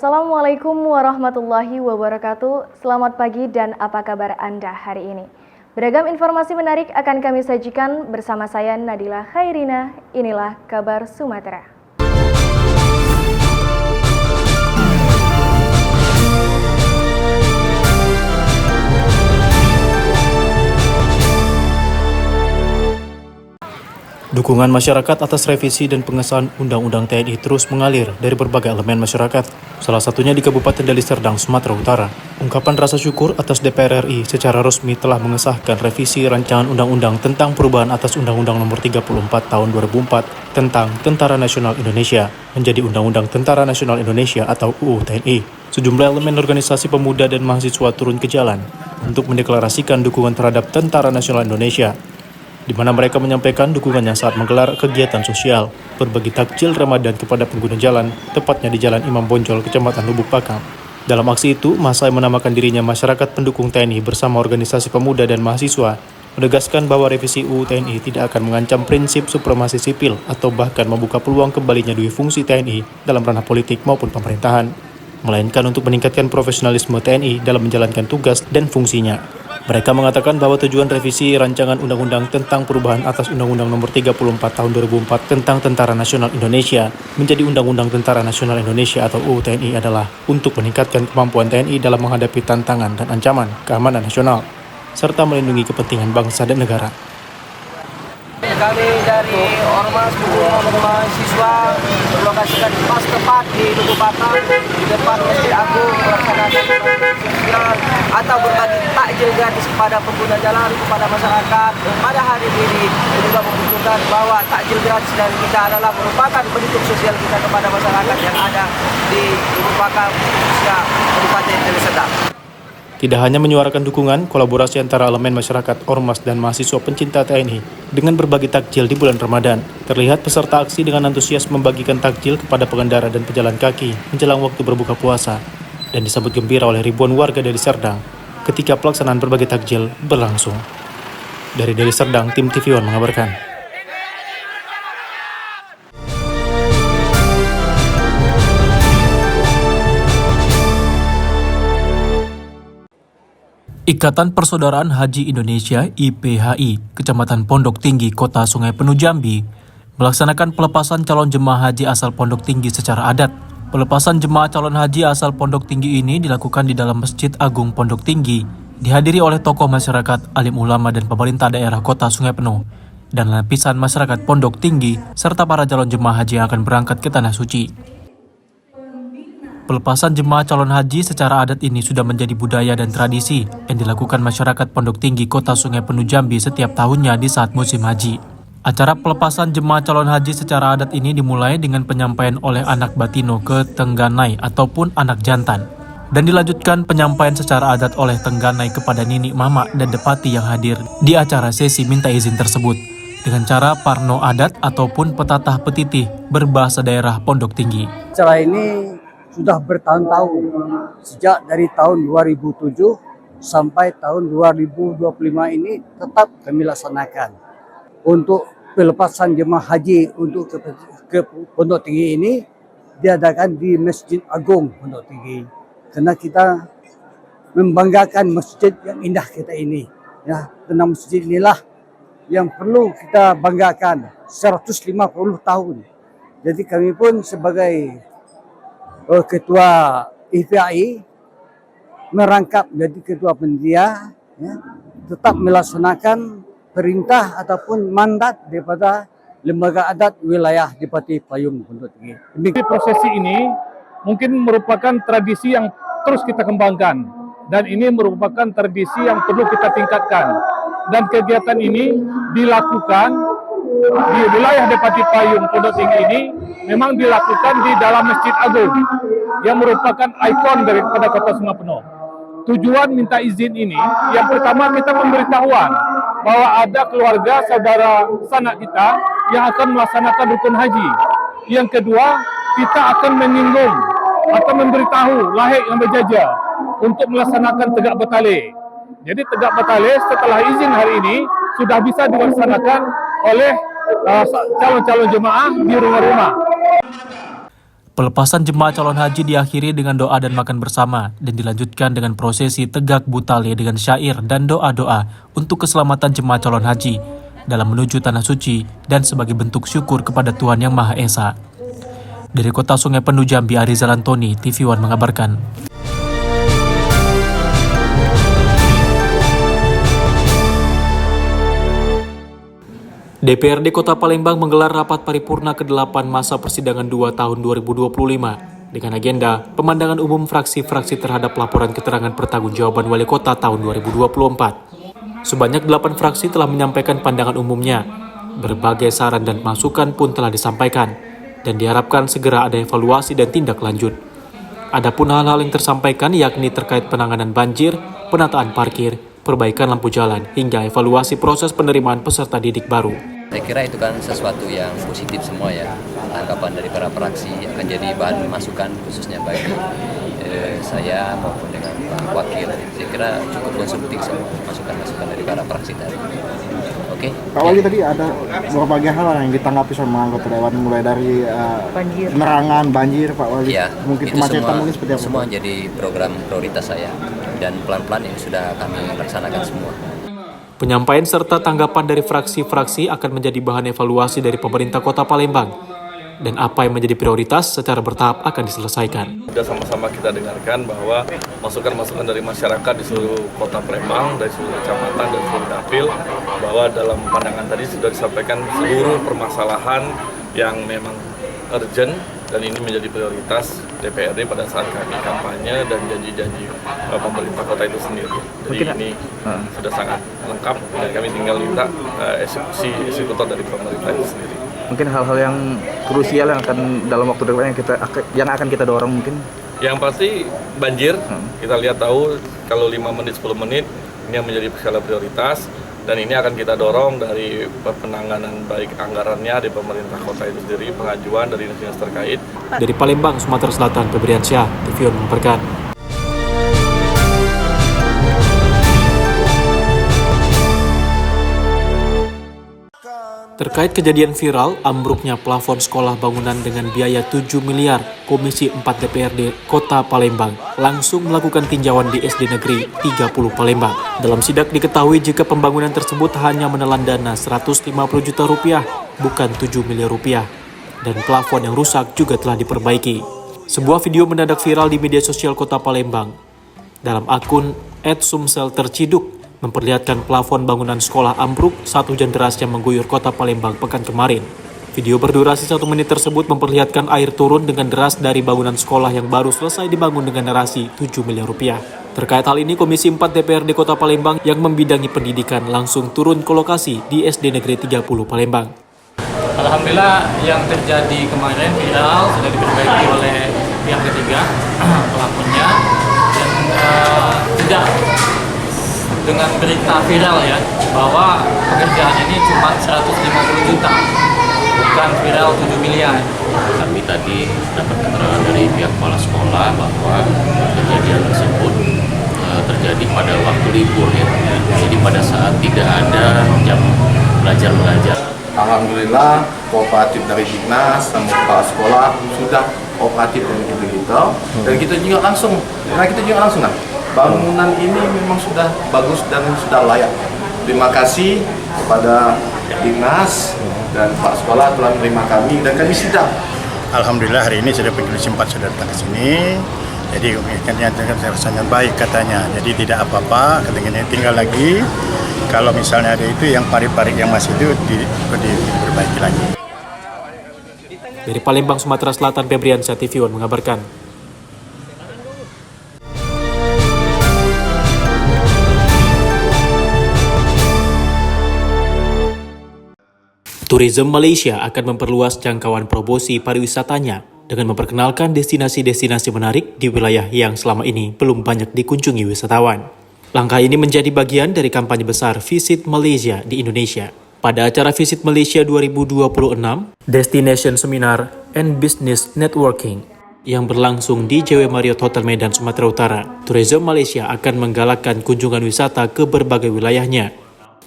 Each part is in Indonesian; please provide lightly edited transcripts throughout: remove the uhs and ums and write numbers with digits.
Assalamualaikum warahmatullahi wabarakatuh. Selamat pagi dan apa kabar Anda hari ini? Beragam informasi menarik akan kami sajikan bersama saya Nadila Khairina. Inilah kabar Sumatera. Dukungan masyarakat atas revisi dan pengesahan Undang-Undang TNI terus mengalir dari berbagai elemen masyarakat, salah satunya di Kabupaten Deli Serdang, Sumatera Utara. Ungkapan rasa syukur atas DPR RI secara resmi telah mengesahkan revisi rancangan Undang-Undang tentang perubahan atas Undang-Undang Nomor 34 Tahun 2004 tentang Tentara Nasional Indonesia menjadi Undang-Undang Tentara Nasional Indonesia atau UU TNI. Sejumlah elemen organisasi pemuda dan mahasiswa turun ke jalan untuk mendeklarasikan dukungan terhadap Tentara Nasional Indonesia, di mana mereka menyampaikan dukungannya saat menggelar kegiatan sosial berbagi takjil Ramadan kepada pengguna jalan, tepatnya di Jalan Imam Bonjol, Kecamatan Lubuk Pakam. Dalam aksi itu, massa yang menamakan dirinya Masyarakat Pendukung TNI bersama organisasi pemuda dan mahasiswa menegaskan bahwa revisi UU TNI tidak akan mengancam prinsip supremasi sipil atau bahkan membuka peluang kembalinya dui fungsi TNI dalam ranah politik maupun pemerintahan, melainkan untuk meningkatkan profesionalisme TNI dalam menjalankan tugas dan fungsinya. Mereka mengatakan bahwa tujuan revisi rancangan Undang-Undang tentang perubahan atas Undang-Undang Nomor 34 Tahun 2004 tentang Tentara Nasional Indonesia menjadi Undang-Undang Tentara Nasional Indonesia atau UU TNI adalah untuk meningkatkan kemampuan TNI dalam menghadapi tantangan dan ancaman keamanan nasional, serta melindungi kepentingan bangsa dan negara. Kami dari Ormas Hubungan Mahasiswa berlokasikan pas tepat di Lubuk Pakam di depan Masjid Agung melaksanakan sosial atau berbagi takjil gratis kepada pengguna jalan, kepada masyarakat. Pada hari ini juga menunjukkan bahwa takjil gratis dari kita adalah merupakan bentuk sosial kita kepada masyarakat yang ada di Lubuk Pakam, khususnya Kabupaten Deli Serdang. Tidak hanya menyuarakan dukungan, kolaborasi antara elemen masyarakat, ormas, dan mahasiswa pencinta TNI dengan berbagi takjil di bulan Ramadan. Terlihat peserta aksi dengan antusias membagikan takjil kepada pengendara dan pejalan kaki menjelang waktu berbuka puasa dan disambut gembira oleh ribuan warga Deli Serdang ketika pelaksanaan berbagi takjil berlangsung. Dari Deli Serdang, tim TV One mengabarkan. Ikatan Persaudaraan Haji Indonesia (IPHI) Kecamatan Pondok Tinggi, Kota Sungai Penuh, Jambi melaksanakan pelepasan calon jemaah haji asal Pondok Tinggi secara adat. Pelepasan jemaah calon haji asal Pondok Tinggi ini dilakukan di dalam Masjid Agung Pondok Tinggi, dihadiri oleh tokoh masyarakat, alim ulama dan pemerintah daerah Kota Sungai Penuh, dan lapisan masyarakat Pondok Tinggi serta para calon jemaah haji yang akan berangkat ke Tanah Suci. Pelepasan jemaah calon haji secara adat ini sudah menjadi budaya dan tradisi yang dilakukan masyarakat Pondok Tinggi, Kota Sungai Penuh, Jambi setiap tahunnya di saat musim haji. Acara pelepasan jemaah calon haji secara adat ini dimulai dengan penyampaian oleh anak batino ke Tengganai ataupun anak jantan, dan dilanjutkan penyampaian secara adat oleh Tengganai kepada nini, mama, dan depati yang hadir di acara sesi minta izin tersebut dengan cara parno adat ataupun petatah petitih berbahasa daerah Pondok Tinggi. Acara ini sudah bertahun-tahun, sejak dari tahun 2007 sampai tahun 2025 ini tetap kami laksanakan. Untuk pelepasan jemaah haji untuk ke Pondok Tinggi ini diadakan di Masjid Agung Pondok Tinggi. Karena kita membanggakan masjid yang indah kita ini. Ya, karena masjid inilah yang perlu kita banggakan 150 tahun. Jadi kami pun sebagai Ketua IPHI merangkap menjadi Ketua Panitia, ya, tetap melaksanakan perintah ataupun mandat daripada Lembaga Adat Wilayah Dipati Payung Pondok Tinggi. Prosesi ini mungkin merupakan tradisi yang terus kita kembangkan, dan ini merupakan tradisi yang perlu kita tingkatkan. Dan kegiatan ini dilakukan di wilayah Dipati Payung Pondok Tinggi ini memang dilakukan di dalam Masjid Agung yang merupakan ikon daripada Kota Sungai Penuh. Tujuan minta izin ini, yang pertama kita pemberitahuan bahwa ada keluarga saudara sanak kita yang akan melaksanakan rukun haji. Yang kedua, kita akan menyinggung atau memberitahu lahir yang berjajah untuk melaksanakan tegak betale. Jadi tegak betale setelah izin hari ini sudah bisa dilaksanakan oleh calon-calon jemaah di rumah-rumah. Pelepasan jemaah calon haji diakhiri dengan doa dan makan bersama dan dilanjutkan dengan prosesi tegak butale dengan syair dan doa-doa untuk keselamatan jemaah calon haji dalam menuju Tanah Suci dan sebagai bentuk syukur kepada Tuhan Yang Maha Esa. Dari Kota Sungai Penuh Jambi, Arizal Antoni, TV One mengabarkan. DPRD Kota Palembang menggelar rapat paripurna ke-8 masa persidangan 2 tahun 2025 dengan agenda pemandangan umum fraksi-fraksi terhadap laporan keterangan pertanggungjawaban Wali Kota tahun 2024. Sebanyak 8 fraksi telah menyampaikan pandangan umumnya. Berbagai saran dan masukan pun telah disampaikan dan diharapkan segera ada evaluasi dan tindak lanjut. Adapun hal-hal yang tersampaikan yakni terkait penanganan banjir, penataan parkir, perbaikan lampu jalan, hingga evaluasi proses penerimaan peserta didik baru. Saya kira itu kan sesuatu yang positif semua ya. Tanggapan dari para fraksi akan jadi bahan masukan khususnya bagi saya maupun dengan Pak Wakil. Saya kira cukup konstruktif semua masukan-masukan dari para fraksi tadi. Oke. Pak Wali tadi ada berbagai hal yang ditanggapi sama anggota Dewan, mulai dari penerangan, banjir, Pak Wali. Ya, mungkin itu kemacetan mungkin seperti apa? Semua jadi program prioritas saya dan pelan-pelan ini sudah kami laksanakan semua. Penyampaian serta tanggapan dari fraksi-fraksi akan menjadi bahan evaluasi dari pemerintah Kota Palembang dan apa yang menjadi prioritas secara bertahap akan diselesaikan. Sudah sama-sama kita dengarkan bahwa masukan-masukan dari masyarakat di seluruh Kota Palembang, dari seluruh kecamatan dan seluruh dapil, bahwa dalam pandangan tadi sudah disampaikan seluruh permasalahan yang memang urgent dan ini menjadi prioritas DPRD pada saat kami kampanye dan janji-janji pemerintah kota itu sendiri. Jadi ini sudah sangat lengkap dan kami tinggal minta eksekutor dari pemerintah itu sendiri. Mungkin hal-hal yang krusial yang akan dalam waktu depan yang akan kita dorong mungkin? Yang pasti banjir, kita lihat tahu kalau 5 menit 10 menit ini yang menjadi skala prioritas. Dan ini akan kita dorong dari penanganan baik anggarannya di pemerintah kota itu sendiri, pengajuan dari dinas terkait. Dari Palembang, Sumatera Selatan, Febriansyah, TV One melaporkan. Terkait kejadian viral, ambruknya plafon sekolah bangunan dengan biaya 7 miliar, Komisi 4 DPRD Kota Palembang langsung melakukan tinjauan di SD Negeri 30 Palembang. Dalam sidak diketahui jika pembangunan tersebut hanya menelan dana 150 juta rupiah, bukan 7 miliar rupiah. Dan plafon yang rusak juga telah diperbaiki. Sebuah video mendadak viral di media sosial Kota Palembang. Dalam akun @sumselterciduk, memperlihatkan plafon bangunan sekolah ambruk saat hujan deras yang mengguyur Kota Palembang pekan kemarin. Video berdurasi 1 menit tersebut memperlihatkan air turun dengan deras dari bangunan sekolah yang baru selesai dibangun dengan narasi 7 miliar rupiah. Terkait hal ini, Komisi 4 DPRD Kota Palembang yang membidangi pendidikan langsung turun ke lokasi di SD Negeri 30 Palembang. Alhamdulillah yang terjadi kemarin viral sudah diperbaiki oleh pihak ketiga pelakunya dan tidak dengan berita viral ya bahwa pekerjaan ini cuma 150 juta bukan viral 7 miliar. Kami tadi dapat keterangan dari pihak kepala sekolah bahwa kejadian tersebut terjadi pada waktu libur ya. Jadi pada saat tidak ada jam belajar mengajar. Alhamdulillah kooperatif dari Dinas sama kepala sekolah sudah kooperatif dengan kita dan kita juga langsung bangunan ini memang sudah bagus dan sudah layak. Terima kasih kepada Dinas dan Pak Sekolah telah menerima kami dan kami siap. Alhamdulillah hari ini sudah Komisi 4 sudah datang ke sini. Jadi katanya rasanya baik katanya. Jadi tidak apa-apa, katanya tinggal lagi. Kalau misalnya ada itu yang parit-parit yang masih itu diperbaiki lagi. Dari Palembang, Sumatera Selatan, Febriansyah, TV One mengabarkan. Tourism Malaysia akan memperluas jangkauan promosi pariwisatanya dengan memperkenalkan destinasi-destinasi menarik di wilayah yang selama ini belum banyak dikunjungi wisatawan. Langkah ini menjadi bagian dari kampanye besar Visit Malaysia di Indonesia. Pada acara Visit Malaysia 2026, Destination Seminar and Business Networking yang berlangsung di JW Marriott Hotel Medan, Sumatera Utara, Tourism Malaysia akan menggalakkan kunjungan wisata ke berbagai wilayahnya.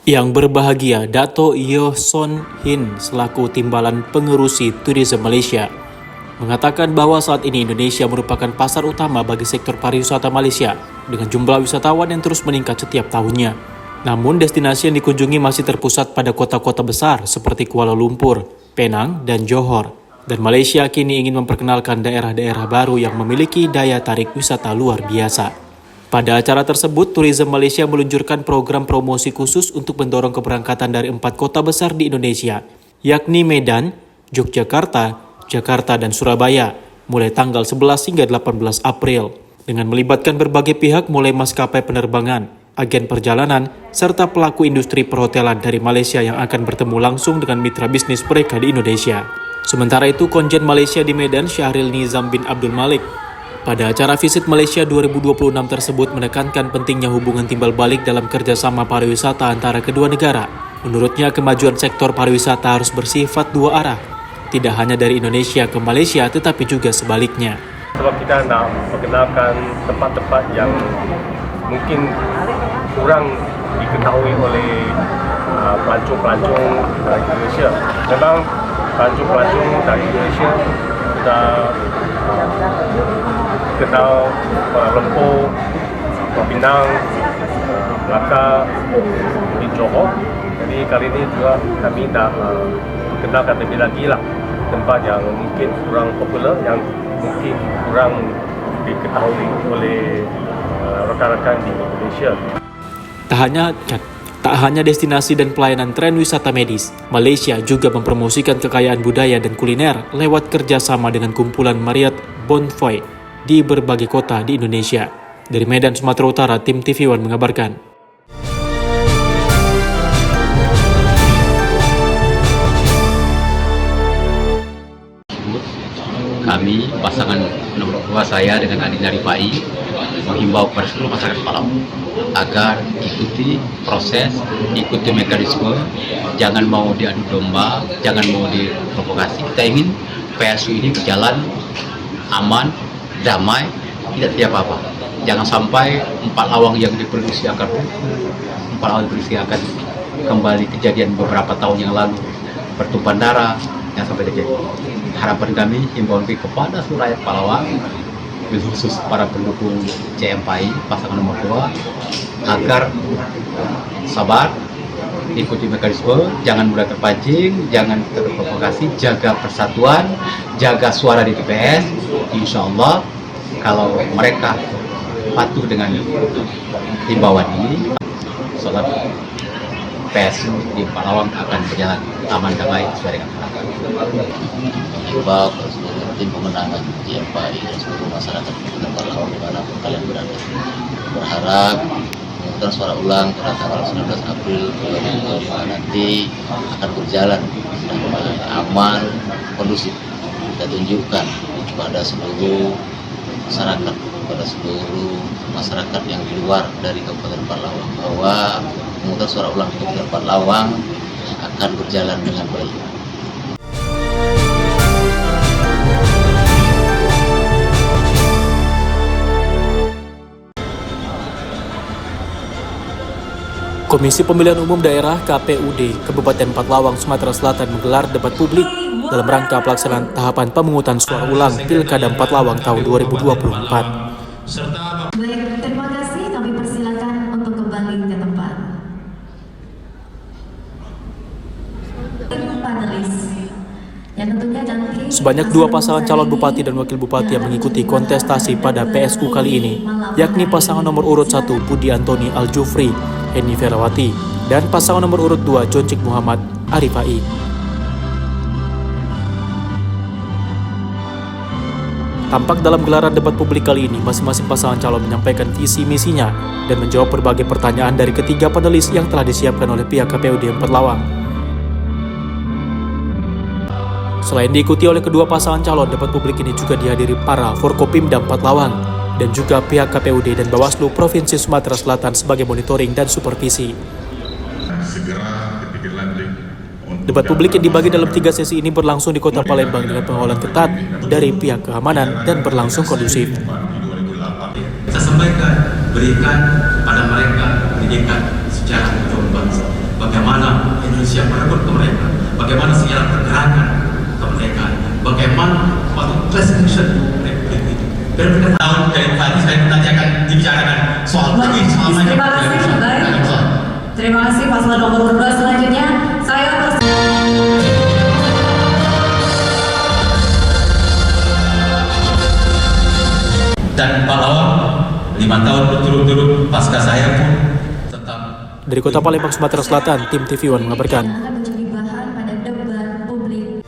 Yang berbahagia, Dato' Yeoh Son Hin selaku Timbalan Pengerusi Tourism Malaysia mengatakan bahwa saat ini Indonesia merupakan pasar utama bagi sektor pariwisata Malaysia dengan jumlah wisatawan yang terus meningkat setiap tahunnya. Namun destinasi yang dikunjungi masih terpusat pada kota-kota besar seperti Kuala Lumpur, Penang, dan Johor. Dan Malaysia kini ingin memperkenalkan daerah-daerah baru yang memiliki daya tarik wisata luar biasa. Pada acara tersebut, Tourism Malaysia meluncurkan program promosi khusus untuk mendorong keberangkatan dari 4 kota besar di Indonesia, yakni Medan, Yogyakarta, Jakarta, dan Surabaya, mulai tanggal 11 hingga 18 April, dengan melibatkan berbagai pihak mulai maskapai penerbangan, agen perjalanan, serta pelaku industri perhotelan dari Malaysia yang akan bertemu langsung dengan mitra bisnis mereka di Indonesia. Sementara itu, Konjen Malaysia di Medan, Syahril Nizam bin Abdul Malik, pada acara Visit Malaysia 2026 tersebut menekankan pentingnya hubungan timbal balik dalam kerjasama pariwisata antara kedua negara. Menurutnya, kemajuan sektor pariwisata harus bersifat dua arah, tidak hanya dari Indonesia ke Malaysia, tetapi juga sebaliknya. Sebab kita nak perkenalkan tempat-tempat yang mungkin kurang diketahui oleh pelancong-pelancong dari Indonesia. Memang pelancong-pelancong dari Indonesia sudah kenal Kuala Lumpur, Pinang, Melaka, di Johor. Jadi kali ini juga kami nak kenalkan lebih lagi lah tempat yang mungkin kurang popular, yang mungkin kurang diketahui oleh rekan-rekan di Indonesia. Tak hanya destinasi dan pelayanan tren wisata medis, Malaysia juga mempromosikan kekayaan budaya dan kuliner lewat kerjasama dengan kumpulan Marriott Bonvoy di berbagai kota di Indonesia. Dari Medan, Sumatera Utara, tim TV One mengabarkan. Kami, pasangan nomor 2 saya dengan Adina Rifai, menghimbau kepada seluruh masyarakat Palau agar ikuti proses, ikuti mekanisme, jangan mau diadu domba, jangan mau diprovokasi. Kita ingin PSU ini berjalan aman, damai, tidak terjadi apa-apa. Jangan sampai 4 lawang yang diproduksi akan kembali kejadian beberapa tahun yang lalu, pertumpahan darah yang sampai terjadi. Harapan kami, himbauan kami kepada seluruh rakyat Palawang, khusus para pendukung CMPI pasangan nomor 2, agar sabar, ikuti mekanisme, jangan mudah terpancing, jangan terprovokasi, jaga persatuan, jaga suara di TPS. Insya Allah, kalau mereka patuh dengan himbauan ini, sholat PSU di Palawang akan berjalan aman damai sesuai dengan harapan. Himbau ke seluruh tim pemenangan JMPI dan seluruh masyarakat di Palawang dimanapun kalian berada. Berharap pemungutan suara ulang pada tanggal 19 April 2025 nanti akan berjalan damai, aman, kondusif. Kita tunjukkan kepada seluruh masyarakat, kepada seluruh masyarakat yang di luar dari Kabupaten Palawang bahwa pemungutan suara ulang di Kabupaten Palawang akan berjalan dengan baik. Komisi Pemilihan Umum Daerah KPUD Kabupaten Empalawang, Sumatera Selatan menggelar debat publik dalam rangka pelaksanaan tahapan pemungutan suara ulang Pilkada Empalawang tahun 2024. Baik, terima kasih. Kami persilakan untuk kembali ke tempat. Panelis yang tentunya sebanyak 2 pasangan calon bupati dan wakil bupati yang mengikuti kontestasi pada PSU kali ini, yakni pasangan nomor urut 1 Budi Antoni Al-Jufri, Eni Ferawati, dan pasangan nomor urut 2 Joncik Muhammad Arifai. Tampak dalam gelaran debat publik kali ini, masing-masing pasangan calon menyampaikan visi misinya dan menjawab berbagai pertanyaan dari ketiga panelis yang telah disiapkan oleh pihak KPUD Empalawang. Selain diikuti oleh kedua pasangan calon, debat publik ini juga dihadiri para Forkopimda Empalawang dan juga pihak KPUD dan Bawaslu Provinsi Sumatera Selatan sebagai monitoring dan supervisi. Debat publik yang dibagi dalam 3 sesi ini berlangsung di Kota Palembang dengan pengawalan ketat dari pihak keamanan dan berlangsung kondusif. Kita sampaikan, berikan pada mereka pendidikan secara bangsa. Bagaimana Indonesia merebut kemerdekaan, bagaimana sejarah pergerakan kemerdekaan, bagaimana suatu class action republik ini. Dan tahun dari tadi saya nanti akan dibicarakan soal lagi soal Terima kasih, baik. Terima kasih paslon nomor 2. Selanjutnya saya dan pahlawan 5 tahun berturut-turut pasca saya pun tetap. Dari Kota Palembang, Sumatera Selatan, tim TV One mengabarkan. akan menjadi bahan pada debat publik.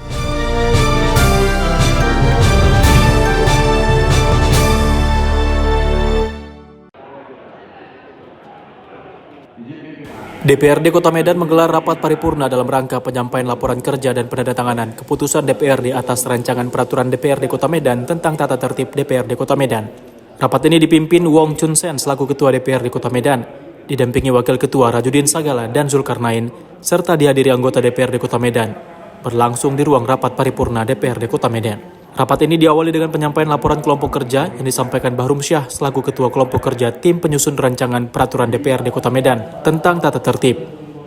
DPRD Kota Medan menggelar rapat paripurna dalam rangka penyampaian laporan kerja dan penandatanganan keputusan DPRD atas rancangan peraturan DPRD Kota Medan tentang tata tertib DPRD Kota Medan. Rapat ini dipimpin Wong Chun Sen selaku Ketua DPRD Kota Medan, didampingi Wakil Ketua Rajudin Sagala dan Zulkarnain, serta dihadiri anggota DPRD Kota Medan. Berlangsung di ruang rapat paripurna DPRD Kota Medan. Rapat ini diawali dengan penyampaian laporan kelompok kerja yang disampaikan Bahrum Syah selaku Ketua Kelompok Kerja Tim Penyusun Rancangan Peraturan DPRD Kota Medan tentang tata tertib.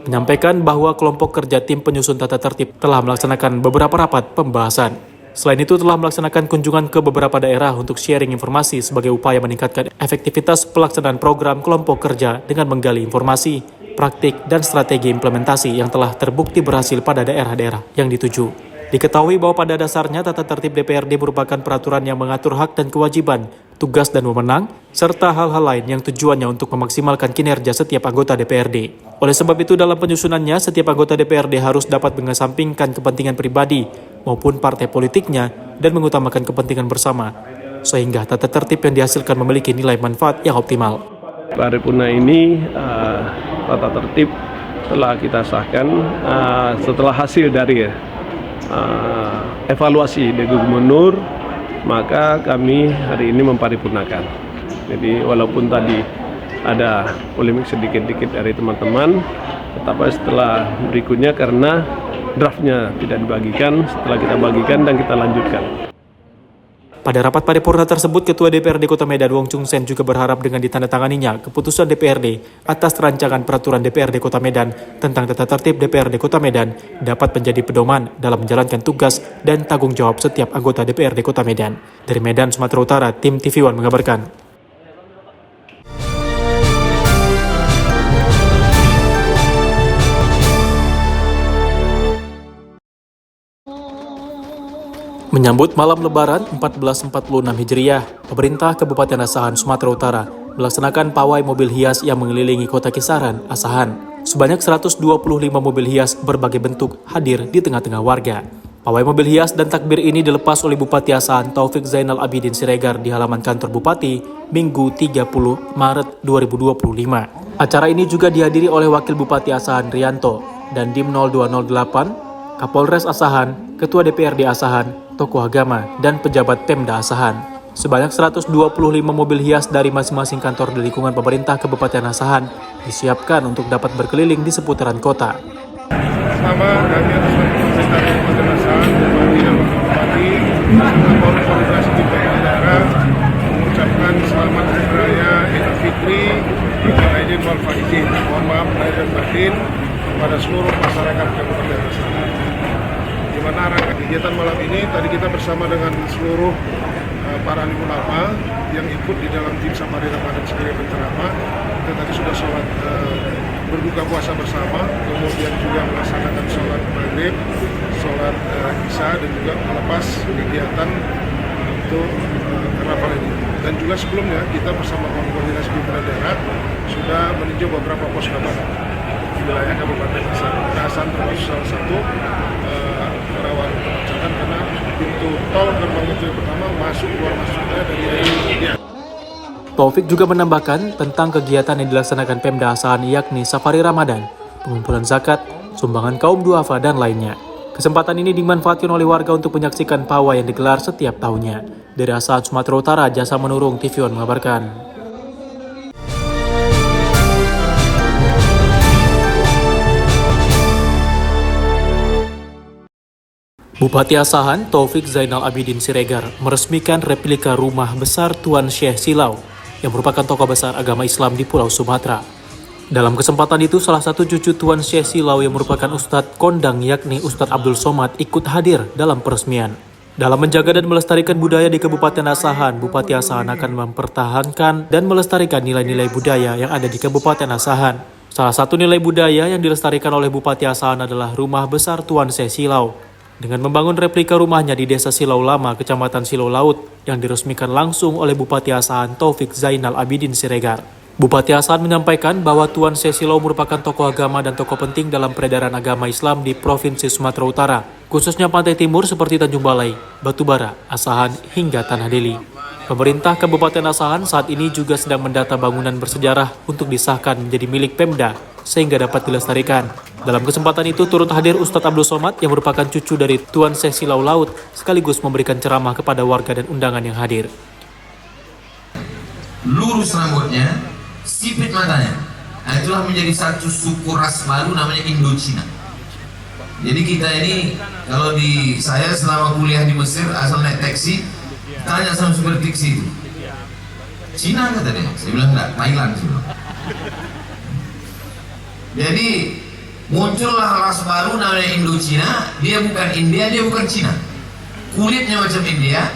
Menyampaikan bahwa kelompok kerja Tim Penyusun Tata Tertib telah melaksanakan beberapa rapat pembahasan. Selain itu telah melaksanakan kunjungan ke beberapa daerah untuk sharing informasi sebagai upaya meningkatkan efektivitas pelaksanaan program kelompok kerja dengan menggali informasi, praktik, dan strategi implementasi yang telah terbukti berhasil pada daerah-daerah yang dituju. Diketahui bahwa pada dasarnya tata tertib DPRD merupakan peraturan yang mengatur hak dan kewajiban, tugas dan wewenang, serta hal-hal lain yang tujuannya untuk memaksimalkan kinerja setiap anggota DPRD. Oleh sebab itu dalam penyusunannya, setiap anggota DPRD harus dapat mengesampingkan kepentingan pribadi maupun partai politiknya dan mengutamakan kepentingan bersama, sehingga tata tertib yang dihasilkan memiliki nilai manfaat yang optimal. Paripurna ini tata tertib telah kita sahkan setelah hasil dari evaluasi dari Gubernur, maka kami hari ini memparipurnakan. Jadi walaupun tadi ada polemik sedikit-sedikit dari teman-teman, tetapi setelah berikutnya karena draftnya tidak dibagikan, setelah kita bagikan dan kita lanjutkan. Pada rapat paripurna tersebut, Ketua DPRD Kota Medan Wong Chun Sen juga berharap dengan ditandatanganinya keputusan DPRD atas rancangan peraturan DPRD Kota Medan tentang tata tertib DPRD Kota Medan dapat menjadi pedoman dalam menjalankan tugas dan tanggung jawab setiap anggota DPRD Kota Medan. Dari Medan, Sumatera Utara, tim TV One mengabarkan. Menyambut malam Lebaran 1446 Hijriah, pemerintah Kabupaten Asahan, Sumatera Utara melaksanakan pawai mobil hias yang mengelilingi kota kisaran Asahan. Sebanyak 125 mobil hias berbagai bentuk hadir di tengah-tengah warga. Pawai mobil hias dan takbir ini dilepas oleh Bupati Asahan Taufik Zainal Abidin Siregar di halaman kantor Bupati Minggu 30 Maret 2025. Acara ini juga dihadiri oleh Wakil Bupati Asahan Rianto dan Dim 0208, Kapolres Asahan, Ketua DPRD Asahan, tokoh agama, dan pejabat Pemda Asahan. Sebanyak 125 mobil hias dari masing-masing kantor di lingkungan pemerintah Kabupaten Asahan disiapkan untuk dapat berkeliling di seputaran kota. Pertama, kami atas nama pemerintah Kabupaten Asahan, Bupati dan Bupati, Kapolres Koordinasi Pimpinan Daerah mengucapkan selamat Hari Raya Idul Fitri dan Aidin wal Faizin. Mohon maaf lahir dan batin kepada seluruh masyarakat Kabupaten Asahan. Di mana kegiatan malam ini tadi kita bersama dengan seluruh para alim ulama yang ikut di dalam tim safari Ramadan sebagai penceramah. Kita tadi sudah sholat berbuka puasa bersama, kemudian juga melaksanakan sholat maghrib, sholat isya, dan juga melepas kegiatan untuk karnaval ini. Dan juga sebelumnya kita bersama koordinasi pimpinan daerah sudah meninjau beberapa pos keamanan di wilayah Kabupaten Asahan, termasuk salah satu rawan kemacetan karena pintu tol gerbang itu pertama masuk keluar masuknya dari India. Taufik juga menambahkan tentang kegiatan yang dilaksanakan Pemda Asahan yakni Safari Ramadan, pengumpulan zakat, sumbangan kaum duafa, dan lainnya. Kesempatan ini dimanfaatkan oleh warga untuk menyaksikan pawai yang digelar setiap tahunnya. Dari Asahan, Sumatera Utara, Jasa Menurung, TV One mengabarkan. Bupati Asahan Taufik Zainal Abidin Siregar meresmikan replika rumah besar Tuan Syekh Silau yang merupakan tokoh besar agama Islam di Pulau Sumatera. Dalam kesempatan itu, salah satu cucu Tuan Syekh Silau yang merupakan Ustadz Kondang yakni Ustadz Abdul Somad ikut hadir dalam peresmian. Dalam menjaga dan melestarikan budaya di Kabupaten Asahan, Bupati Asahan akan mempertahankan dan melestarikan nilai-nilai budaya yang ada di Kabupaten Asahan. Salah satu nilai budaya yang dilestarikan oleh Bupati Asahan adalah Rumah Besar Tuan Se Silau. Dengan membangun replika rumahnya di Desa Silau Lama, Kecamatan Silau Laut, yang diresmikan langsung oleh Bupati Asahan Taufik Zainal Abidin Siregar. Bupati Asahan menyampaikan bahwa Tuan Se Silau merupakan tokoh agama dan tokoh penting dalam peredaran agama Islam di Provinsi Sumatera Utara, khususnya Pantai Timur seperti Tanjung Balai, Batubara, Asahan, hingga Tanah Deli. Pemerintah Kabupaten Asahan saat ini juga sedang mendata bangunan bersejarah untuk disahkan menjadi milik Pemda, sehingga dapat dilestarikan. Dalam kesempatan itu turut hadir Ustadz Abdul Somad yang merupakan cucu dari Tuan Se Silau Laut, sekaligus memberikan ceramah kepada warga dan undangan yang hadir. Lurus rambutnya, sipit matanya. Nah, itulah menjadi satu suku ras baru namanya Indochina. Jadi kita ini, kalau di saya selama kuliah di Mesir, asal naik taksi, tanya sama supir taksi itu, Cina kata dia. Saya bilang enggak, Thailand. Jadi muncullah ras baru namanya Indochina. Dia bukan India, dia bukan Cina. Kulitnya macam India,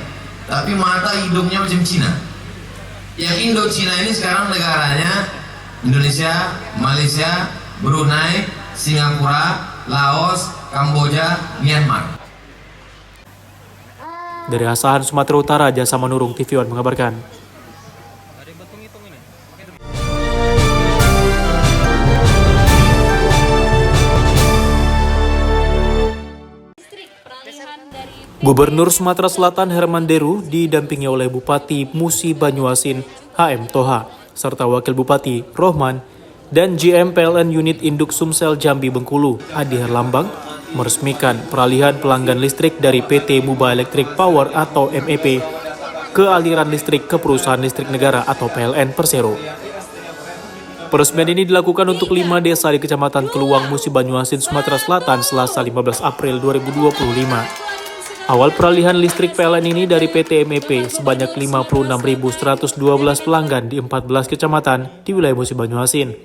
tapi mata hidungnya macam Cina. Yang Indochina ini sekarang negaranya Indonesia, Malaysia, Brunei, Singapura, Laos, Kamboja, Myanmar. Dari Asahan, Sumatera Utara, Jasa Manurung TV One mengabarkan. Gubernur Sumatera Selatan Herman Deru didampingi oleh Bupati Musi Banyuasin HM Toha, serta Wakil Bupati Rohman dan GM PLN Unit Induk Sumsel Jambi Bengkulu Adi Herlambang meresmikan peralihan pelanggan listrik dari PT Muba Electric Power atau MEP ke aliran listrik ke Perusahaan Listrik Negara atau PLN Persero. Peresmian ini dilakukan untuk 5 desa di Kecamatan Keluang, Musi Banyuasin, Sumatera Selatan, Selasa 15 April 2025. Awal peralihan listrik PLN ini dari PT MEP sebanyak 56.112 pelanggan di 14 kecamatan di wilayah Musi Banyuasin,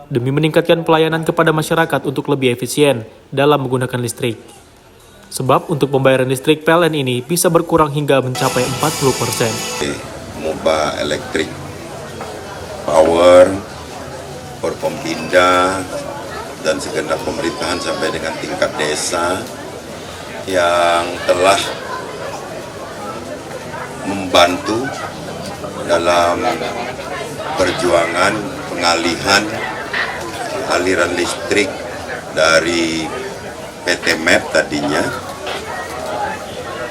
demi meningkatkan pelayanan kepada masyarakat untuk lebih efisien dalam menggunakan listrik. Sebab untuk pembayaran listrik PLN ini bisa berkurang hingga mencapai 40%. Muba Electric Power, Forkompinda, dan segenap pemerintahan sampai dengan tingkat desa yang telah membantu dalam perjuangan pengalihan aliran listrik dari PT MEP tadinya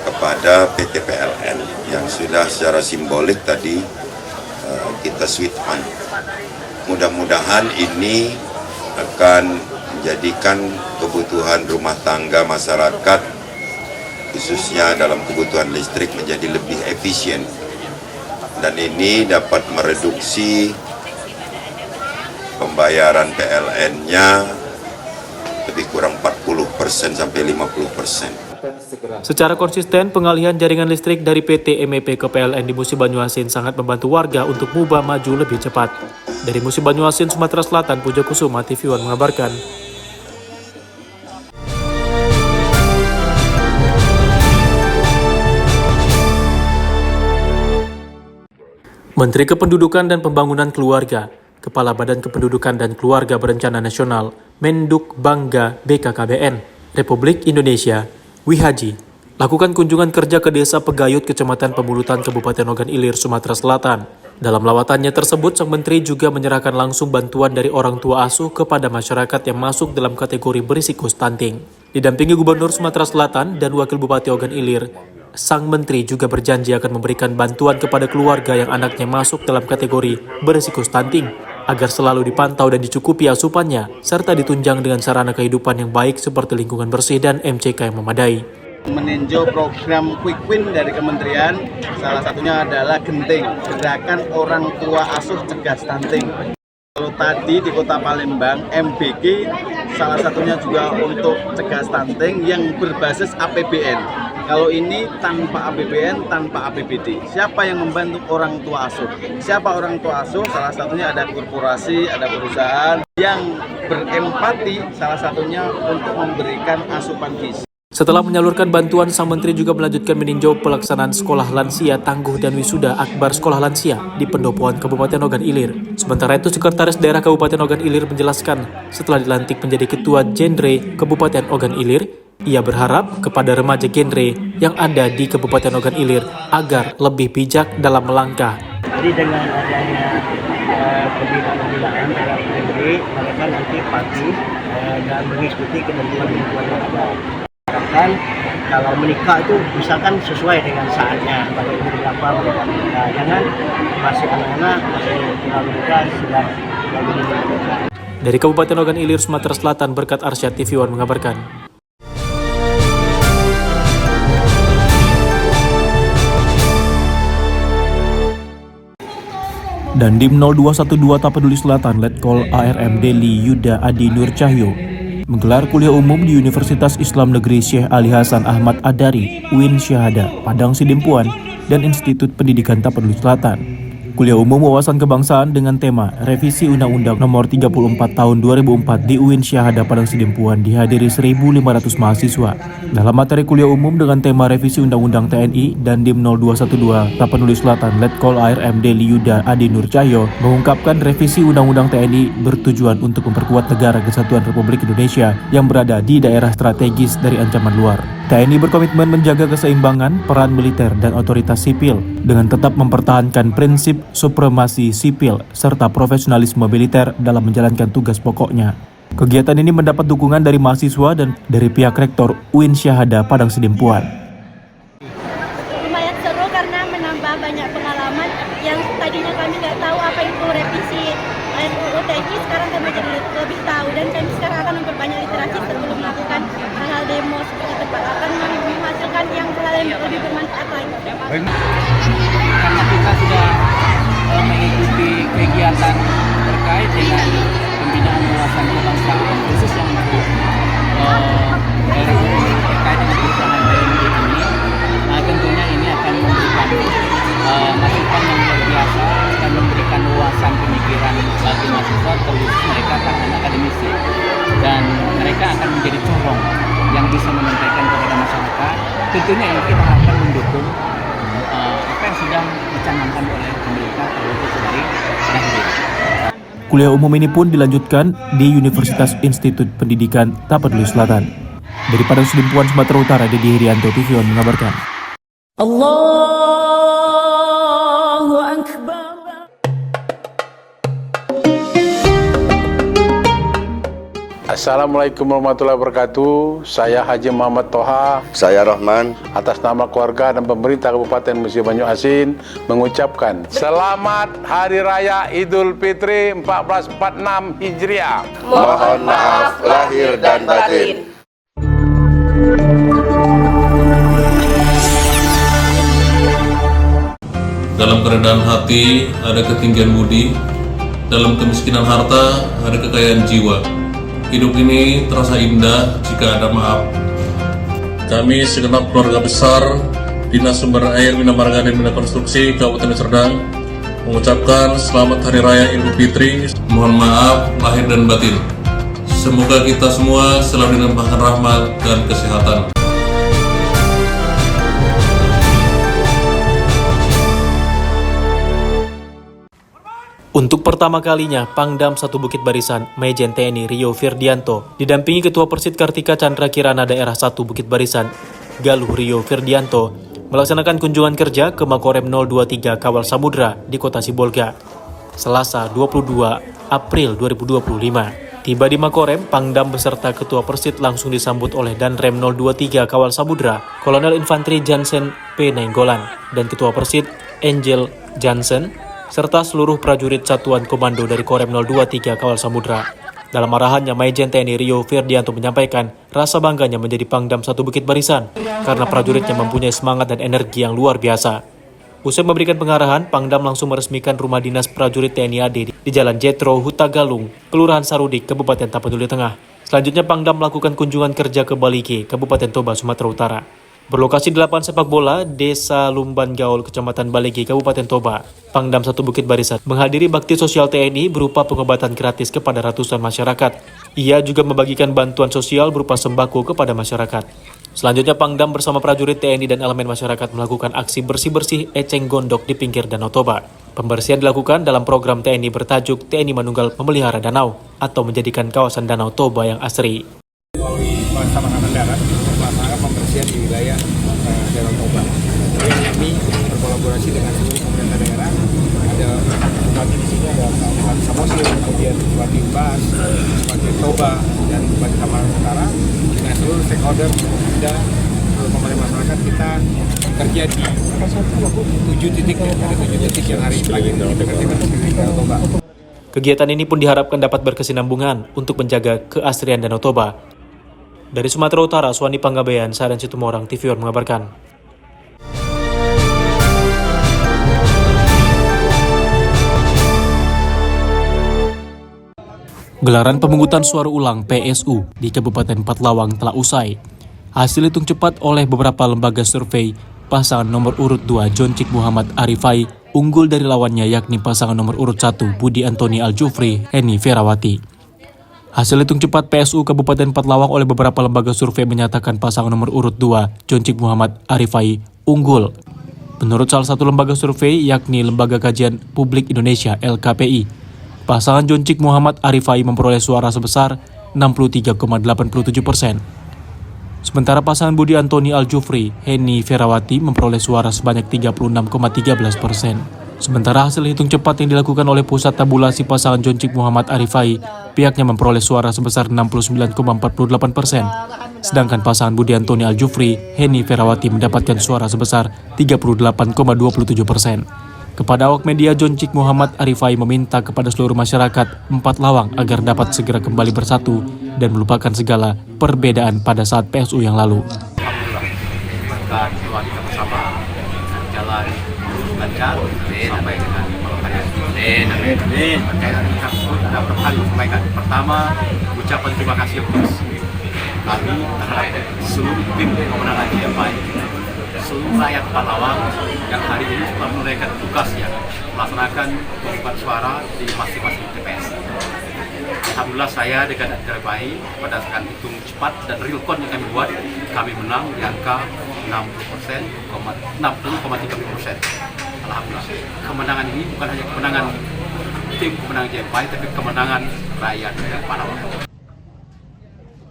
kepada PT PLN yang sudah secara simbolik tadi kita switch on. Mudah-mudahan ini akan menjadikan kebutuhan rumah tangga masyarakat khususnya dalam kebutuhan listrik menjadi lebih efisien, dan ini dapat mereduksi pembayaran PLN-nya lebih kurang 40% sampai 50%. Secara konsisten, pengalihan jaringan listrik dari PT MEP ke PLN di Musi Banyuasin sangat membantu warga untuk Muba maju lebih cepat. Dari Musi Banyuasin, Sumatera Selatan, Puja Kusuma, TV One mengabarkan. Menteri Kependudukan dan Pembangunan Keluarga, Kepala Badan Kependudukan dan Keluarga Berencana Nasional, Menduk Bangga BKKBN, Republik Indonesia, Wihaji, lakukan kunjungan kerja ke Desa Pegayut, Kecamatan Pemulutan, Kabupaten Ogan Ilir, Sumatera Selatan. Dalam lawatannya tersebut, sang menteri juga menyerahkan langsung bantuan dari orang tua asuh kepada masyarakat yang masuk dalam kategori berisiko stunting. Didampingi Gubernur Sumatera Selatan dan Wakil Bupati Ogan Ilir, sang menteri juga berjanji akan memberikan bantuan kepada keluarga yang anaknya masuk dalam kategori berisiko stunting, agar selalu dipantau dan dicukupi asupannya, serta ditunjang dengan sarana kehidupan yang baik seperti lingkungan bersih dan MCK yang memadai. Meninjau program Quick Win dari kementerian, salah satunya adalah Genting, Gerakan Orang Tua Asuh Cegah Stunting. Kalau tadi di Kota Palembang, MBG salah satunya juga untuk cegah stunting yang berbasis APBN. Kalau ini tanpa APBN, tanpa APBD. Siapa yang membantu orang tua asuh? Siapa orang tua asuh? Salah satunya ada korporasi, ada perusahaan yang berempati, salah satunya untuk memberikan asupan gizi. Setelah menyalurkan bantuan, sang menteri juga melanjutkan meninjau pelaksanaan sekolah lansia tangguh dan wisuda akbar sekolah lansia di Pendopoan Kabupaten Ogan Ilir. Sementara itu, Sekretaris Daerah Kabupaten Ogan Ilir menjelaskan setelah dilantik menjadi Ketua Genre Kabupaten Ogan Ilir, ia berharap kepada remaja genre yang ada di Kabupaten Ogan Ilir agar lebih bijak dalam melangkah. Jadi dengan adanya pembinaan terhadap genre, mereka nanti patuh dan mengikuti ketentuan lingkungan yang ada. Harapkan kalau menikah itu misalkan sesuai dengan saatnya, pada umur berapa mereka menikah. Jangan masih anak-anak, masih terlalu muda sudah menikah. Dari Kabupaten Ogan Ilir, Sumatera Selatan, Berkat Arsyad, TV One mengabarkan. Dandim 0212 Tapanuli Selatan Letkol ARM Deli Yuda Adi Nur Cahyo menggelar kuliah umum di Universitas Islam Negeri Syekh Ali Hasan Ahmad Adari, UIN Syahada, Padang Sidempuan, dan Institut Pendidikan Tapanuli Selatan. Kuliah umum wawasan kebangsaan dengan tema Revisi Undang-Undang Nomor 34 Tahun 2004 di UIN Syahada Padang Sidempuan dihadiri 1.500 mahasiswa. Dalam materi kuliah umum dengan tema Revisi Undang-Undang TNI, Dandim 0212 Tapanuli Selatan Letkol ARM Deli Yuda Adi Nur Cahyo mengungkapkan revisi Undang-Undang TNI bertujuan untuk memperkuat Negara Kesatuan Republik Indonesia yang berada di daerah strategis dari ancaman luar. TNI berkomitmen menjaga keseimbangan peran militer dan otoritas sipil dengan tetap mempertahankan prinsip supremasi sipil serta profesionalisme militer dalam menjalankan tugas pokoknya. Kegiatan ini mendapat dukungan dari mahasiswa dan dari pihak rektor UIN Syahada Padang Sidempuan. Lumayan seru karena menambah banyak pengalaman yang tadinya kami nggak tahu apa itu revisi RUU TNI, sekarang kami jadi lebih tahu dan kami sekarang akan memperbanyak literasi sebelum melakukan hal-hal demo seperti tempat akan menghasilkan yang hal yang lebih bermanfaat lagi. Karena kita sudah mengikuti kegiatan terkait dengan pembinaan wawasan kebangsaan khusus yang untuk RUU terkait dengan pelaksanaan TNI ini, tentunya ini akan memberikan masukan yang luar biasa dan memberikan wawasan pemikiran bagi mahasiswa, terkhusus mereka akan akademisi, dan mereka akan menjadi corong yang bisa menyampaikan kepada masyarakat. Tentunya ini kita akan mendukung apa yang sudah dicanangkan oleh pemerintah terkhusus dari dahulu. Kuliah umum ini pun dilanjutkan di Universitas Institut Pendidikan Tapanuli Selatan. Dari Padang Sidempuan, Sumatera Utara, Dedi Herianto, TV One mengabarkan. Allahu Akbar. Assalamualaikum warahmatullahi wabarakatuh. Saya Haji Muhammad Toha. Saya Rahman. Atas nama keluarga dan pemerintah Kabupaten Musi Banyu Asin mengucapkan Selamat Hari Raya Idul Fitri 1446 Hijriah. Mohon maaf lahir dan batin. Dalam kerendahan hati ada ketinggian budi, dalam kemiskinan harta ada kekayaan jiwa. Hidup ini terasa indah jika ada maaf. Kami segenap keluarga besar Dinas Sumber Air, Bina Marga dan Bina Konstruksi Kabupaten Serdang mengucapkan Selamat Hari Raya Idul Fitri. Mohon maaf lahir dan batin. Semoga kita semua selalu dilimpahkan rahmat dan kesehatan. Untuk pertama kalinya, Pangdam 1 Bukit Barisan, Majen TNI Rio Firdianto, didampingi Ketua Persid Kartika Chandra Kirana Daerah 1 Bukit Barisan, Galuh Rio Firdianto, melaksanakan kunjungan kerja ke Makorem 023 Kawal Samudra di Kota Sibolga, Selasa 22 April 2025. Tiba di Makorem, Pangdam beserta Ketua Persid langsung disambut oleh Danrem 023 Kawal Samudra, Kolonel Infanteri Jansen P. Nainggolan, dan Ketua Persid Angel Jansen, serta seluruh prajurit Satuan Komando dari Korem 023 Kawal Samudra. Dalam arahannya, Majen TNI Rio Firdianto menyampaikan rasa bangganya menjadi Pangdam 1 Bukit Barisan karena prajuritnya mempunyai semangat dan energi yang luar biasa. Usai memberikan pengarahan, Pangdam langsung meresmikan rumah dinas prajurit TNI AD di Jalan Jetro, Hutagalung, Kelurahan Sarudik, Kabupaten Tapanuli Tengah. Selanjutnya, Pangdam melakukan kunjungan kerja ke Balike, Kabupaten Toba, Sumatera Utara. Berlokasi di lapangan sepak bola Desa Lumban Gaul, Kecamatan Balegi, Kabupaten Toba, Pangdam 1 Bukit Barisan menghadiri bakti sosial TNI berupa pengobatan gratis kepada ratusan masyarakat. Ia juga membagikan bantuan sosial berupa sembako kepada masyarakat. Selanjutnya Pangdam bersama prajurit TNI dan elemen masyarakat melakukan aksi bersih-bersih eceng gondok di pinggir Danau Toba. Pembersihan dilakukan dalam program TNI bertajuk TNI Manunggal Memelihara Danau atau menjadikan kawasan Danau Toba yang asri. Melalui Bersama Angkatan Darat melaksanakan pembersihan di wilayah Danau Toba. Kami berkolaborasi dengan seluruh pemerintah daerah. Ada bupati di sini, ada Bupati Samosir, kemudian Bupati Bas, Bupati Toba, dan Bupati Tabanan Utara. Dengan seluruh stakeholder dan seluruh pemerintah masyarakat kita kerja di 7 titik yang hari pagi ini kita kerjakan di Danau Toba. Kegiatan ini pun diharapkan dapat berkesinambungan untuk menjaga keasrian Danau Toba. Dari Sumatera Utara, Suwandi Panggabean, Sadan Situmorang, TV One mengabarkan. Gelaran pemungutan suara ulang PSU di Kabupaten Pathlawang telah usai. Hasil hitung cepat oleh beberapa lembaga survei, pasangan nomor urut 2 Joncik Muhammad Arifai unggul dari lawannya yakni pasangan nomor urut 1 Budi Antoni Aljufri Heni Ferawati. Hasil hitung cepat PSU Kabupaten Pathlawang oleh beberapa lembaga survei menyatakan pasangan nomor urut 2 Joncik Muhammad Arifai unggul. Menurut salah satu lembaga survei yakni Lembaga Kajian Publik Indonesia LKPI, pasangan Joncik Muhammad Arifai memperoleh suara sebesar 63,87%. Sementara pasangan Budi Antoni Aljufri Heni Ferawati memperoleh suara sebanyak 36,13%. Sementara hasil hitung cepat yang dilakukan oleh Pusat Tabulasi pasangan Joncik Muhammad Arifai, pihaknya memperoleh suara sebesar 69,48%. Sedangkan pasangan Budi Antoni Aljufri Heni Ferawati mendapatkan suara sebesar 38,27%. Kepada awak media, Joncik Muhammad Arifai meminta kepada seluruh masyarakat Pathlawang agar dapat segera kembali bersatu dan melupakan segala perbedaan pada saat PSU yang lalu. Alhamdulillah, kita bersama jalan lancar sampai dengan pelaksanaan. Berkaitan dengan kasus ada beberapa hal yang sampaikan. Pertama, ucapan terima kasih untuk kami terhadap seluruh tim pemenangan GFI, seluruh rakyat Pathlawang yang hari ini telah menunaikan tugasnya melaksanakan pemungutan suara di masing-masing TPS. Alhamdulillah saya dengan GFI berdasarkan hitung cepat dan real count yang kami buat, kami menang di angka 60,30%. Alhamdulillah. Kemenangan ini bukan hanya kemenangan tim pemenang GFI, tapi kemenangan rakyat Pathlawang.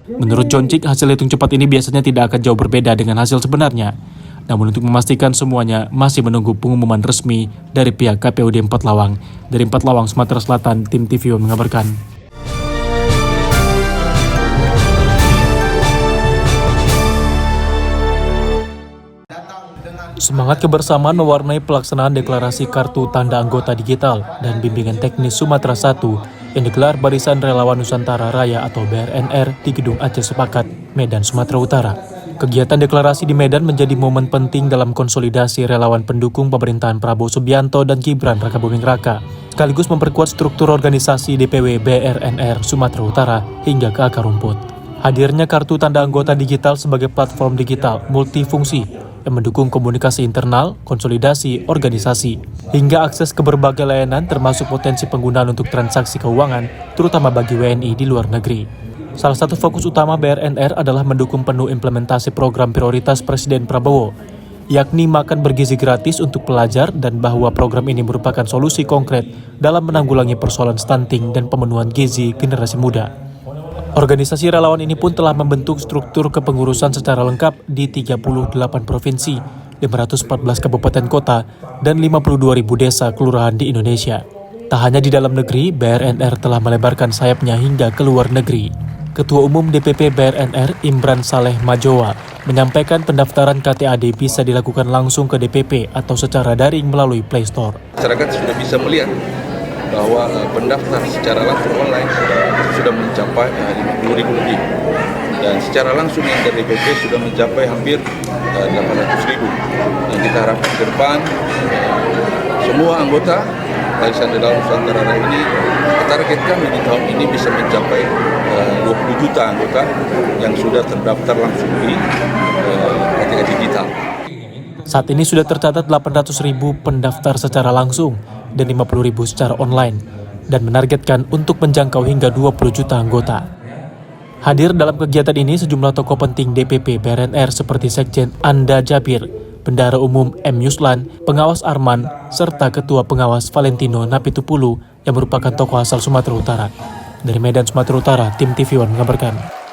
Menurut Joncik, hasil hitung cepat ini biasanya tidak akan jauh berbeda dengan hasil sebenarnya. Namun untuk memastikan semuanya masih menunggu pengumuman resmi dari pihak KPUD Pathlawang. Dari Pathlawang, Sumatera Selatan, tim TV One mengabarkan. Semangat kebersamaan mewarnai pelaksanaan deklarasi kartu tanda anggota digital dan bimbingan teknis Sumatera 1 yang digelar Barisan Relawan Nusantara Raya atau BRNR di Gedung Aceh Sepakat, Medan, Sumatera Utara. Kegiatan deklarasi di Medan menjadi momen penting dalam konsolidasi relawan pendukung pemerintahan Prabowo Subianto dan Gibran Rakabuming Raka, sekaligus memperkuat struktur organisasi DPW BRNR Sumatera Utara hingga ke akar rumput. Hadirnya kartu tanda anggota digital sebagai platform digital multifungsi yang mendukung komunikasi internal, konsolidasi, organisasi, hingga akses ke berbagai layanan termasuk potensi penggunaan untuk transaksi keuangan, terutama bagi WNI di luar negeri. Salah satu fokus utama BRNR adalah mendukung penuh implementasi program prioritas Presiden Prabowo, yakni makan bergizi gratis untuk pelajar dan bahwa program ini merupakan solusi konkret dalam menanggulangi persoalan stunting dan pemenuhan gizi generasi muda. Organisasi relawan ini pun telah membentuk struktur kepengurusan secara lengkap di 38 provinsi, 514 kabupaten kota, dan 52.000 desa kelurahan di Indonesia. Tak hanya di dalam negeri, BRNR telah melebarkan sayapnya hingga ke luar negeri. Ketua Umum DPP BRNR Imran Saleh Majowa menyampaikan pendaftaran KTAD bisa dilakukan langsung ke DPP atau secara daring melalui Play Store. Masyarakat sudah bisa melihat bahwa pendaftar secara langsung online sudah mencapai 50.000 lebih dan secara langsung yang dari DPP sudah mencapai hampir 800.000. Dan kita harapkan ke depan semua anggota Barisan Relawan Nusantara Raya ini targetkan di tahun ini bisa mencapai 20 juta anggota yang sudah terdaftar langsung di KTP digital. Saat ini sudah tercatat 800.000 pendaftar secara langsung dan 50.000 secara online dan menargetkan untuk menjangkau hingga 20 juta anggota. Hadir dalam kegiatan ini sejumlah tokoh penting DPP BRNR seperti Sekjen Anda Jabir, Bendahara Umum M. Yuslan, Pengawas Arman, serta Ketua Pengawas Valentino Napitupulu yang merupakan tokoh asal Sumatera Utara. Dari Medan, Sumatera Utara, tim TV One mengabarkan.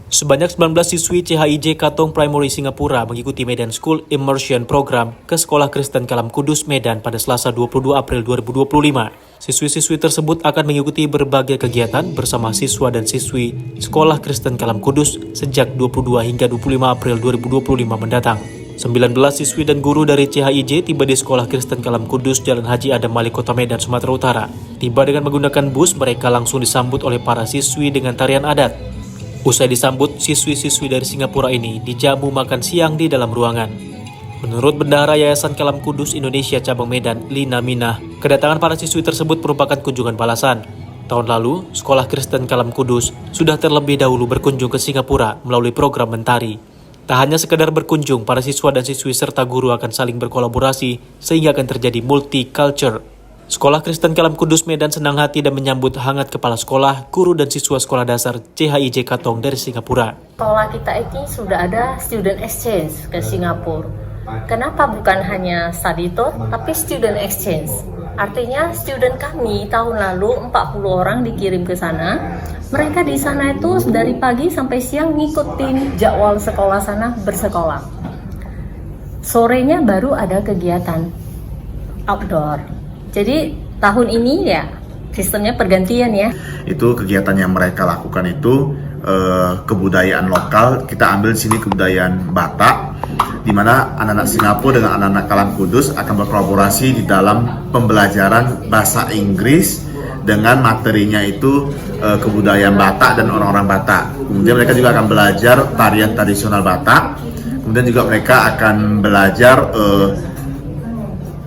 Sebanyak 19 siswi CHIJ Katong Primary Singapura mengikuti Medan School Immersion Program ke Sekolah Kristen Kalam Kudus Medan pada Selasa 22 April 2025. Siswi-siswi tersebut akan mengikuti berbagai kegiatan bersama siswa dan siswi Sekolah Kristen Kalam Kudus sejak 22 hingga 25 April 2025 mendatang. 19 siswi dan guru dari CHIJ tiba di Sekolah Kristen Kalam Kudus Jalan Haji Adam Malik, Kota Medan, Sumatera Utara. Tiba dengan menggunakan bus, mereka langsung disambut oleh para siswi dengan tarian adat. Usai disambut, siswi-siswi dari Singapura ini dijamu makan siang di dalam ruangan. Menurut Bendahara Yayasan Kalam Kudus Indonesia Cabang Medan, Lina Minah, kedatangan para siswi tersebut merupakan kunjungan balasan. Tahun lalu, Sekolah Kristen Kalam Kudus sudah terlebih dahulu berkunjung ke Singapura melalui program Mentari. Tak hanya sekedar berkunjung, para siswa dan siswi serta guru akan saling berkolaborasi sehingga akan terjadi multiculture. Sekolah Kristen Kalam Kudus Medan senang hati dan menyambut hangat kepala sekolah, guru dan siswa sekolah dasar CHIJ Katong dari Singapura. Sekolah kita ini sudah ada student exchange ke Singapura. Kenapa bukan hanya study tour, tapi student exchange? Artinya student kami tahun lalu 40 orang dikirim ke sana. Mereka di sana itu dari pagi sampai siang ngikutin jadwal sekolah sana bersekolah. Sorenya baru ada kegiatan outdoor. Jadi tahun ini ya sistemnya pergantian ya. Itu kegiatan yang mereka lakukan itu kebudayaan lokal. Kita ambil di sini kebudayaan Batak, di mana anak-anak Singapura dengan anak-anak Kalam Kudus akan berkolaborasi di dalam pembelajaran bahasa Inggris dengan materinya itu kebudayaan Batak dan orang-orang Batak. Kemudian mereka juga akan belajar tarian tradisional Batak. Kemudian juga mereka akan belajar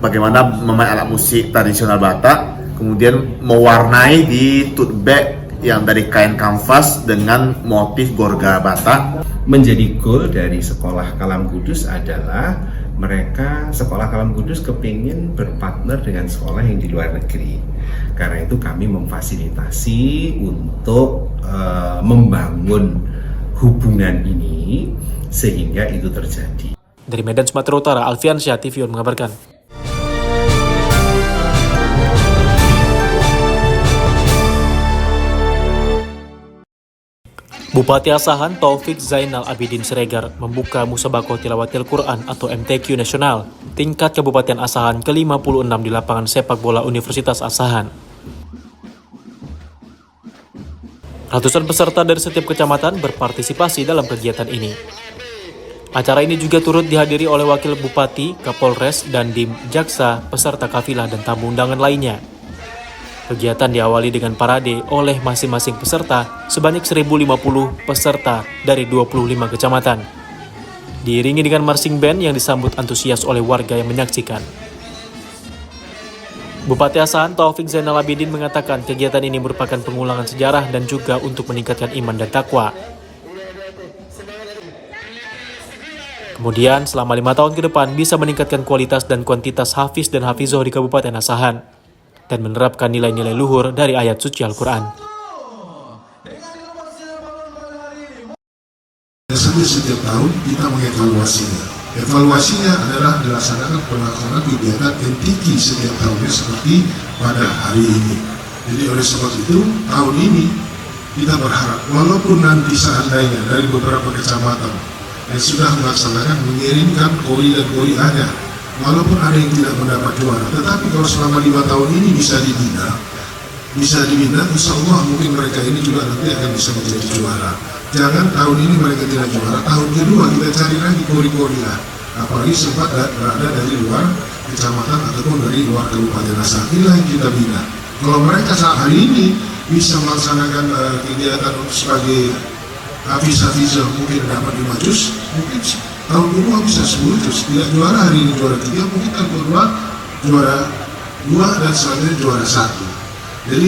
bagaimana memainkan alat musik tradisional Batak, kemudian mewarnai di tote bag yang dari kain kanvas dengan motif gorga Batak. Menjadi goal dari Sekolah Kalam Kudus adalah mereka Sekolah Kalam Kudus kepingin berpartner dengan sekolah yang di luar negeri. Karena itu kami memfasilitasi untuk membangun hubungan ini sehingga itu terjadi. Dari Medan, Sumatera Utara, Alfiansyah, TV One mengabarkan. Bupati Asahan Taufik Zainal Abidin Siregar membuka Musabakoh Tilawatil Quran atau MTQ Nasional tingkat Kabupaten Asahan ke-56 di lapangan sepak bola Universitas Asahan. Ratusan peserta dari setiap kecamatan berpartisipasi dalam kegiatan ini. Acara ini juga turut dihadiri oleh Wakil Bupati, Kapolres, Dandim, Jaksa, peserta kafilah dan tamu undangan lainnya. Kegiatan diawali dengan parade oleh masing-masing peserta sebanyak 1.050 peserta dari 25 kecamatan. Diiringi dengan marching band yang disambut antusias oleh warga yang menyaksikan. Bupati Asahan Taufik Zainal Abidin mengatakan kegiatan ini merupakan pengulangan sejarah dan juga untuk meningkatkan iman dan takwa. Kemudian selama 5 tahun ke depan bisa meningkatkan kualitas dan kuantitas hafiz dan hafizoh di Kabupaten Asahan dan menerapkan nilai-nilai luhur dari ayat suci Al-Quran. Setiap tahun kita mengevaluasinya. Evaluasinya adalah dilaksanakan pelaksanaan kegiatan MTQ setiap tahunnya seperti pada hari ini. Jadi oleh sebab itu tahun ini kita berharap walaupun nanti seandainya dari beberapa kecamatan yang sudah melaksanakan mengirimkan kori dan kori ada, walaupun ada yang tidak mendapat juara, tetapi kalau selama 5 tahun ini bisa dibina, insya Allah mungkin mereka ini juga nanti akan bisa menjadi juara. Jangan tahun ini mereka tidak juara, tahun kedua kita cari lagi kori-kori lah. Apalagi sempat berada dari luar kecamatan ataupun dari luar Kabupaten Asahan, inilah yang kita bina. Kalau mereka saat hari ini bisa melaksanakan kegiatan sebagai hafiz-hafizah mungkin dapat 5 juz, mungkin tahun kedua bisa 10 juz. Tidak juara hari ini juara 3, mungkin tahun kedua juara 2 dan selanjutnya juara 1. Jadi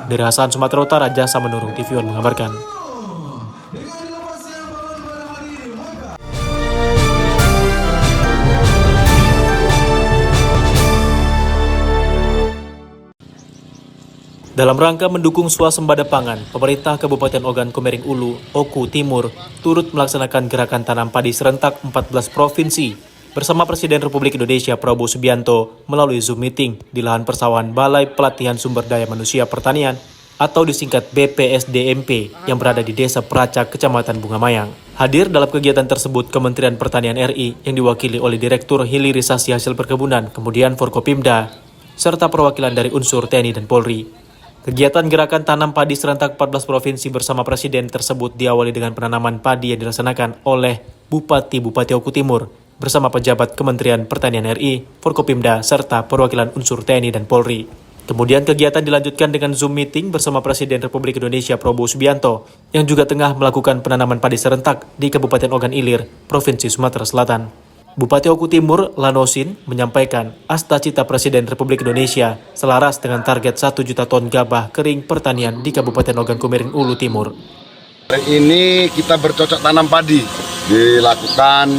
dari Asahan, Sumatera Utara, Jasa Menurung TV One mengabarkan. Dalam rangka mendukung swasembada pangan, pemerintah Kabupaten Ogan Komering Ulu, Oku Timur, turut melaksanakan gerakan tanam padi serentak 14 provinsi bersama Presiden Republik Indonesia Prabowo Subianto melalui Zoom meeting di lahan persawahan Balai Pelatihan Sumber Daya Manusia Pertanian atau disingkat BPSDMP yang berada di Desa Pracak, Kecamatan Bungamayang. Hadir dalam kegiatan tersebut Kementerian Pertanian RI yang diwakili oleh Direktur Hilirisasi Hasil Perkebunan, kemudian Forkopimda, serta perwakilan dari unsur TNI dan Polri. Kegiatan gerakan tanam padi serentak 14 provinsi bersama Presiden tersebut diawali dengan penanaman padi yang dilaksanakan oleh Bupati Oku Timur bersama pejabat Kementerian Pertanian RI, Forkopimda, serta perwakilan unsur TNI dan Polri. Kemudian kegiatan dilanjutkan dengan Zoom meeting bersama Presiden Republik Indonesia Prabowo Subianto yang juga tengah melakukan penanaman padi serentak di Kabupaten Ogan Ilir, Provinsi Sumatera Selatan. Bupati Oku Timur, Lanosin, menyampaikan cita Presiden Republik Indonesia selaras dengan target 1 juta ton gabah kering pertanian di Kabupaten Ogan Komering Ulu Timur. Hari ini kita bercocok tanam padi dilakukan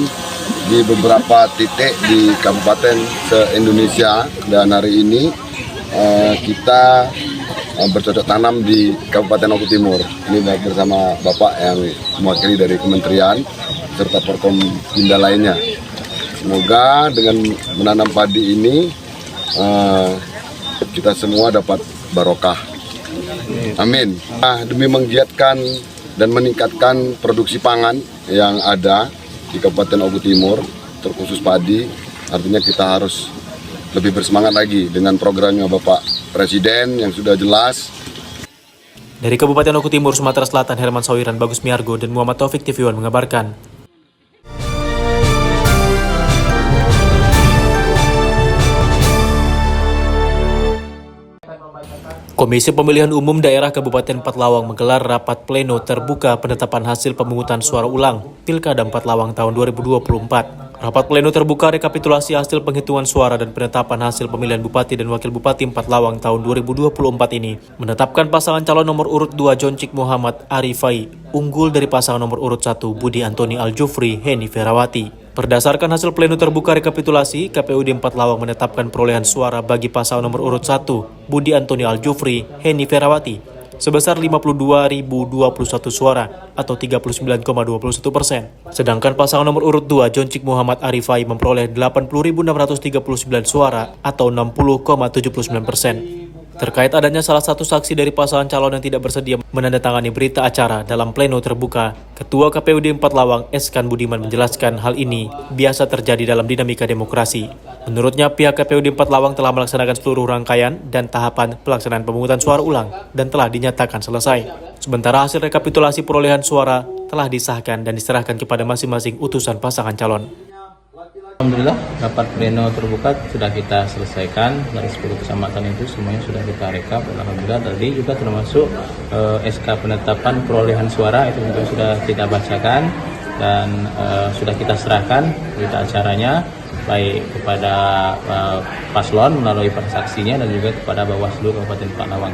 di beberapa titik di kabupaten se-Indonesia, dan hari ini kita bercocok tanam di Kabupaten Oku Timur. Ini bersama Bapak yang mewakili dari Kementerian serta Forkopimda lainnya. Semoga dengan menanam padi ini kita semua dapat barokah. Amin. Demi menggiatkan dan meningkatkan produksi pangan yang ada di Kabupaten Oku Timur, terkhusus padi, artinya kita harus lebih bersemangat lagi dengan programnya Bapak Presiden yang sudah jelas. Dari Kabupaten Oku Timur, Sumatera Selatan, Herman Sawiran, Bagus Miargo, dan Muhammad Taufik TV One mengabarkan. Komisi Pemilihan Umum Daerah Kabupaten Pathlawang menggelar rapat pleno terbuka penetapan hasil pemungutan suara ulang Pilkada Pathlawang tahun 2024. Rapat pleno terbuka rekapitulasi hasil penghitungan suara dan penetapan hasil pemilihan Bupati dan Wakil Bupati Pathlawang tahun 2024 ini menetapkan pasangan calon nomor urut 2 Joncik Muhammad Arifai unggul dari pasangan nomor urut 1 Budi Antoni Aljufri Heni Ferawati. Berdasarkan hasil pleno terbuka rekapitulasi, KPUD Pathlawang menetapkan perolehan suara bagi pasangan nomor urut 1 Budi Antoni Aljufri Heni Ferawati sebesar 52.021 suara atau 39,21%. Sedangkan pasangan nomor urut 2 Joncik Muhammad Arifai memperoleh 80.639 suara atau 60,79%. Terkait adanya salah satu saksi dari pasangan calon yang tidak bersedia menandatangani berita acara dalam pleno terbuka, Ketua KPUD Pathlawang Eskan Budiman menjelaskan hal ini biasa terjadi dalam dinamika demokrasi. Menurutnya, pihak KPUD Pathlawang telah melaksanakan seluruh rangkaian dan tahapan pelaksanaan pemungutan suara ulang dan telah dinyatakan selesai. Sementara hasil rekapitulasi perolehan suara telah disahkan dan diserahkan kepada masing-masing utusan pasangan calon. Alhamdulillah, rapat pleno terbuka sudah kita selesaikan. Dari 10 kecamatan itu semuanya sudah kita rekap. Alhamdulillah, tadi juga termasuk SK penetapan perolehan suara itu juga sudah kita bacakan dan sudah kita serahkan berita acaranya baik kepada paslon melalui para saksinya dan juga kepada Bawaslu Kabupaten Pathlawang.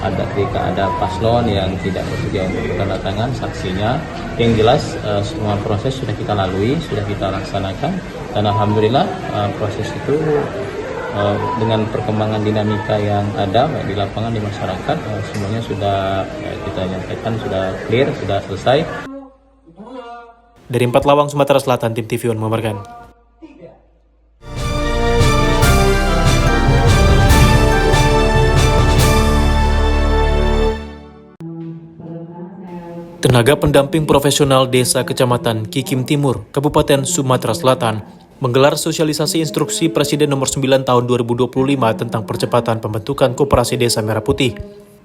Ketika ada paslon yang tidak bersedia untuk bertanda tangan saksinya, yang jelas semua proses sudah kita lalui, sudah kita laksanakan, dan alhamdulillah proses itu dengan perkembangan dinamika yang ada baik di lapangan di masyarakat semuanya sudah kita nyatakan sudah clear, sudah selesai. Dari Pathlawang, Sumatera Selatan, tim TV One mengabarkan. Tenaga pendamping profesional Desa Kecamatan Kikim Timur, Kabupaten Sumatera Selatan, menggelar sosialisasi instruksi Presiden nomor 9 tahun 2025 tentang percepatan pembentukan Koperasi Desa Merah Putih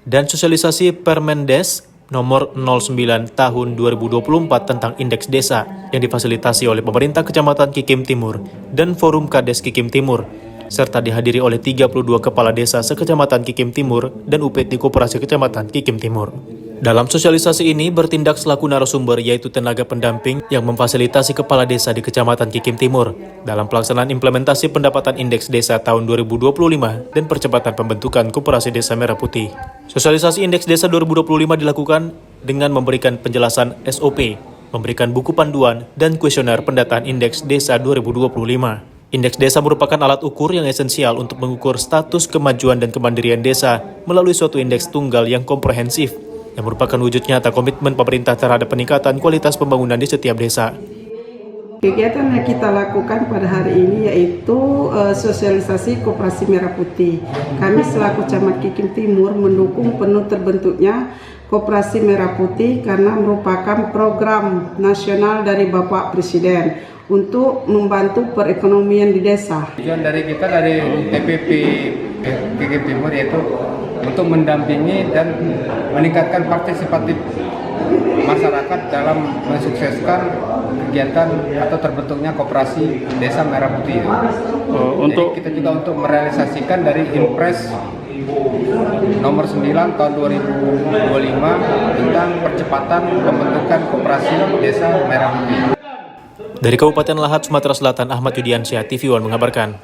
dan sosialisasi Permendes nomor 09 tahun 2024 tentang Indeks Desa yang difasilitasi oleh pemerintah Kecamatan Kikim Timur dan Forum Kades Kikim Timur, serta dihadiri oleh 32 kepala desa sekecamatan Kikim Timur dan UPT Koperasi Kecamatan Kikim Timur. Dalam sosialisasi ini bertindak selaku narasumber yaitu tenaga pendamping yang memfasilitasi kepala desa di Kecamatan Kikim Timur dalam pelaksanaan implementasi pendapatan Indeks Desa tahun 2025 dan percepatan pembentukan Koperasi Desa Merah Putih. Sosialisasi Indeks Desa 2025 dilakukan dengan memberikan penjelasan SOP, memberikan buku panduan dan kuesioner pendataan Indeks Desa 2025. Indeks desa merupakan alat ukur yang esensial untuk mengukur status kemajuan dan kemandirian desa melalui suatu indeks tunggal yang komprehensif, yang merupakan wujud nyata komitmen pemerintah terhadap peningkatan kualitas pembangunan di setiap desa. Kegiatan yang kita lakukan pada hari ini yaitu sosialisasi Koperasi Merah Putih. Kami selaku Camat Kikim Timur mendukung penuh terbentuknya Koperasi Merah Putih karena merupakan program nasional dari Bapak Presiden untuk membantu perekonomian di desa. Tujuan dari kita dari TPP Kikim Timur yaitu untuk mendampingi dan meningkatkan partisipatif masyarakat dalam mensukseskan kegiatan atau terbentuknya Koperasi Desa Merah Putih. Jadi kita juga untuk merealisasikan dari Impres nomor 9 tahun 2025 tentang percepatan pembentukan Koperasi Desa Merah Putih. Dari Kabupaten Lahat, Sumatera Selatan, Ahmad Yudiansyah, TV One mengabarkan.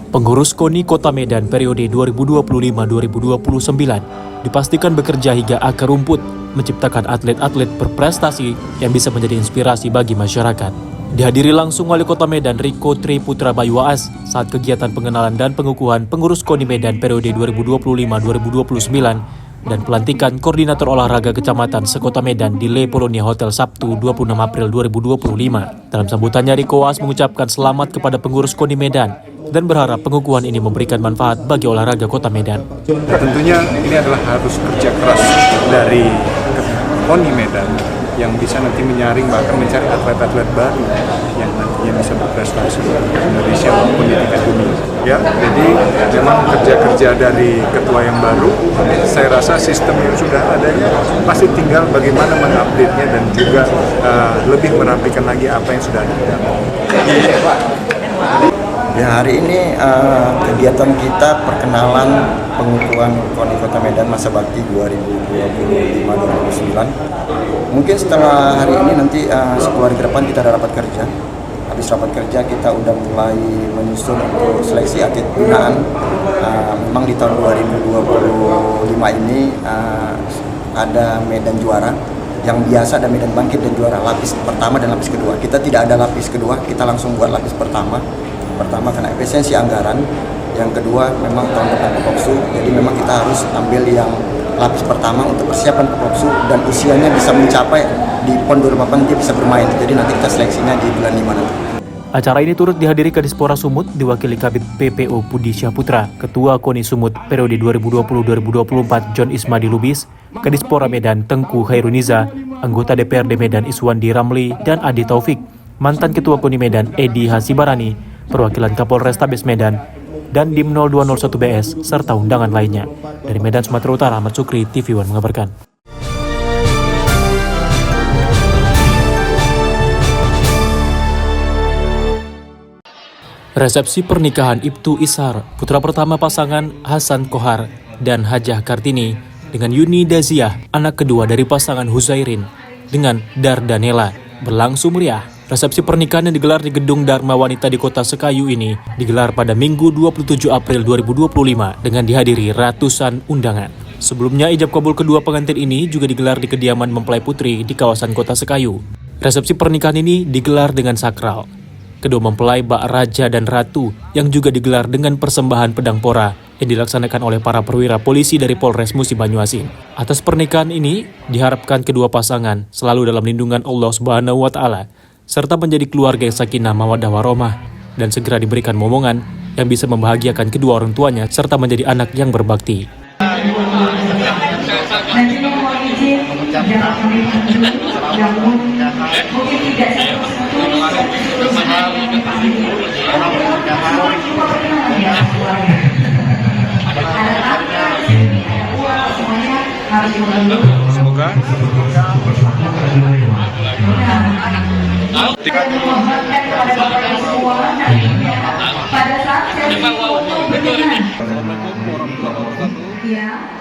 Pengurus KONI Kota Medan periode 2025-2029 dipastikan bekerja hingga akar rumput, menciptakan atlet-atlet berprestasi yang bisa menjadi inspirasi bagi masyarakat. Dihadiri langsung Wali Kota Medan Riko Tri Putra Bayuwaas saat kegiatan pengenalan dan pengukuhan pengurus KONI Medan periode 2025-2029 dan pelantikan Koordinator Olahraga Kecamatan Sekota Medan di Le Polonia Hotel Sabtu 26 April 2025. Dalam sambutannya, Riko Waas mengucapkan selamat kepada pengurus KONI Medan dan berharap pengukuhan ini memberikan manfaat bagi olahraga Kota Medan. Tentunya ini adalah harus kerja keras dari KONI Medan yang bisa nanti menyaring bahkan mencari atlet-atlet baru yang nantinya bisa berprestasi di Indonesia maupun di tingkat dunia. Ya, jadi memang kerja-kerja dari ketua yang baru, saya rasa sistem yang sudah adanya pasti tinggal bagaimana mengupdate-nya dan juga lebih merapikan lagi apa yang sudah ada. Ya, hari ini kegiatan kita perkenalan pengukuhan KONI Kota Medan masa bakti 2025-2029. Mungkin setelah hari ini nanti 10 hari ke depan kita ada rapat kerja. Habis rapat kerja kita udah mulai menyusun untuk seleksi atlet binaan. Memang di tahun 2025 ini ada medan juara. Yang biasa ada medan bangkit dan juara lapis pertama dan lapis kedua. Kita tidak ada lapis kedua, kita langsung buat lapis pertama. Pertama karena efisiensi anggaran, yang kedua memang tahun depan ke Popsu, jadi memang kita harus ambil yang lapis pertama untuk persiapan ke Popsu dan usianya bisa mencapai di PON 2008 dia bisa bermain, jadi nanti kita seleksinya di bulan 5 nanti. Acara ini turut dihadiri Kadispora Sumut diwakili Kabid PPO Budi Syahputra, Ketua KONI Sumut periode 2020-2024 John Ismadi Lubis, Kadispora Medan Tengku Khairuniza, anggota DPRD Medan Iswandi Ramli dan Adi Taufik, mantan Ketua KONI Medan Edi Hasibarani, perwakilan Kapolrestabes Medan, dan Dim 0201 BS, serta undangan lainnya. Dari Medan, Sumatera Utara, Ahmad Sukri, TV One mengabarkan. Resepsi pernikahan Ibtu Ishar, putra pertama pasangan Hasan Kohar dan Hajah Kartini, dengan Yuni Daziah, anak kedua dari pasangan Huzairin, dengan Dardanela, berlangsung meriah. Resepsi pernikahan yang digelar di Gedung Dharma Wanita di Kota Sekayu ini digelar pada Minggu 27 April 2025 dengan dihadiri ratusan undangan. Sebelumnya, ijab kabul kedua pengantin ini juga digelar di kediaman mempelai putri di kawasan Kota Sekayu. Resepsi pernikahan ini digelar dengan sakral. Kedua mempelai bak raja dan ratu yang juga digelar dengan persembahan pedang pora yang dilaksanakan oleh para perwira polisi dari Polres Musi Banyuasin. Atas pernikahan ini diharapkan kedua pasangan selalu dalam lindungan Allah Subhanahu wa Ta'ala, serta menjadi keluarga yang sakinah mawaddah warahmah dan segera diberikan momongan yang bisa membahagiakan kedua orang tuanya serta menjadi anak yang berbakti. Semoga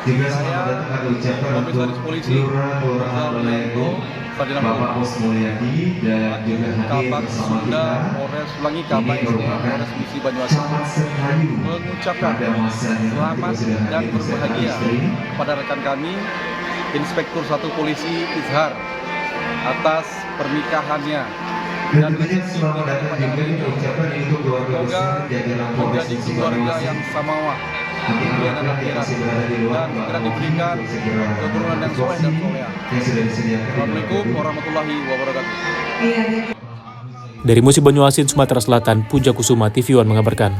Tiga selamat datang kami ucapkan untuk Lurah Kelurahan Lengkong, Fadilah Mulyadi dan juga Kabak Sunda Polres Ulangi Kabak Polres Misi Banyuasin mengucapkan selamat dan berbahagia kepada rekan kami Inspektur 1 Polisi Izhar atas pernikahannya dan rezeki semoga menjadi keluarga yang samawa dunia dan akhirat dan segera diberikan keturunan yang soleh dan soleha. Assalamualaikum warahmatullahi wabarakatuh. Dari Musi Banyuasin, Sumatera Selatan, Puja Kusuma, TV One mengabarkan.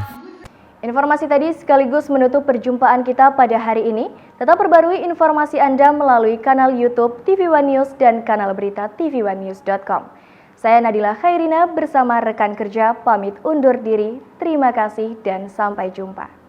Informasi tadi sekaligus menutup perjumpaan kita pada hari ini. Tetap perbarui informasi Anda melalui kanal YouTube TV One News dan kanal berita tv1news.com. Saya Nadila Khairina bersama rekan kerja pamit undur diri. Terima kasih dan sampai jumpa.